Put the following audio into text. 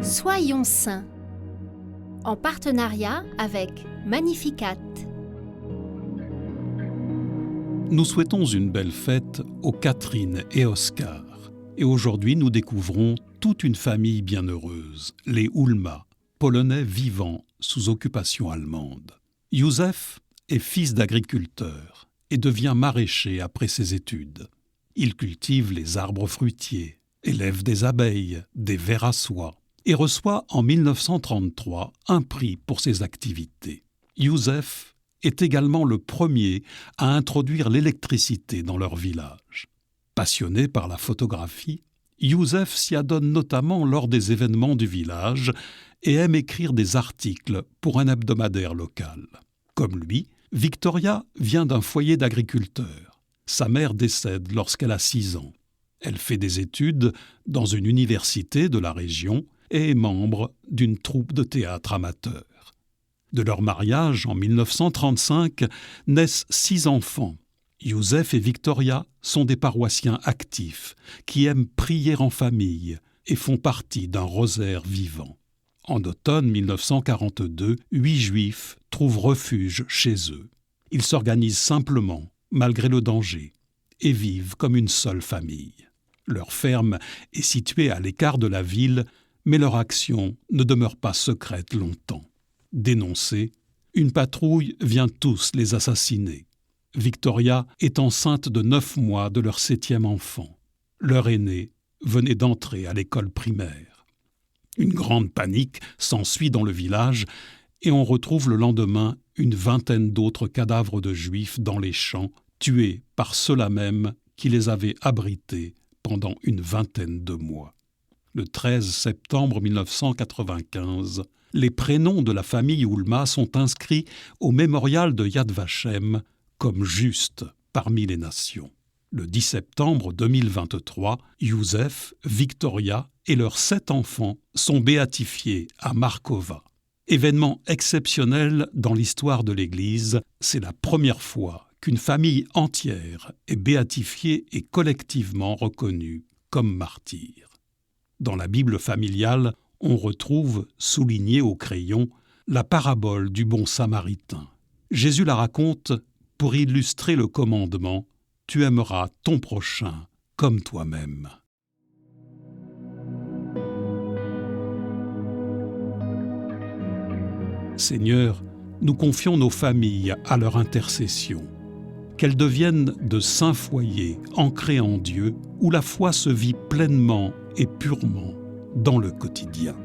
Soyons saints, en partenariat avec Magnificat. Nous souhaitons une belle fête aux Catherine et Oscar. Et aujourd'hui, nous découvrons toute une famille bienheureuse, les Ulma, polonais vivant sous occupation allemande. Józef est fils d'agriculteur et devient maraîcher après ses études. Il cultive les arbres fruitiers, élève des abeilles, des vers à soie et reçoit en 1933 un prix pour ses activités. Józef est également le premier à introduire l'électricité dans leur village. Passionné par la photographie, Józef s'y adonne notamment lors des événements du village et aime écrire des articles pour un hebdomadaire local. Comme lui, Victoria vient d'un foyer d'agriculteurs. Sa mère décède lorsqu'elle a 6 ans. Elle fait des études dans une université de la région et est membre d'une troupe de théâtre amateur. De leur mariage en 1935 naissent 6 enfants. Józef et Victoria sont des paroissiens actifs qui aiment prier en famille et font partie d'un rosaire vivant. En automne 1942, 8 Juifs trouvent refuge chez eux. Ils s'organisent simplement, malgré le danger, et vivent comme une seule famille. Leur ferme est située à l'écart de la ville, mais leur action ne demeure pas secrète longtemps. Dénoncés, une patrouille vient tous les assassiner. Victoria est enceinte de 9 mois de leur 7e enfant. Leur aîné venait d'entrer à l'école primaire. Une grande panique s'ensuit dans le village et on retrouve le lendemain une vingtaine d'autres cadavres de Juifs dans les champs, tués par ceux-là même qui les avaient abrités pendant une vingtaine de mois. Le 13 septembre 1995, les prénoms de la famille Ulma sont inscrits au mémorial de Yad Vashem comme justes parmi les nations. Le 10 septembre 2023, Józef, Victoria et leurs 7 enfants sont béatifiés à Markova. Événement exceptionnel dans l'histoire de l'Église, c'est la première fois qu'une famille entière est béatifiée et collectivement reconnue comme martyr. Dans la Bible familiale, on retrouve, soulignée au crayon, la parabole du bon samaritain. Jésus la raconte pour illustrer le commandement « Tu aimeras ton prochain comme toi-même ». Seigneur, nous confions nos familles à leur intercession. Qu'elles deviennent de saints foyers ancrés en Dieu où la foi se vit pleinement et purement dans le quotidien.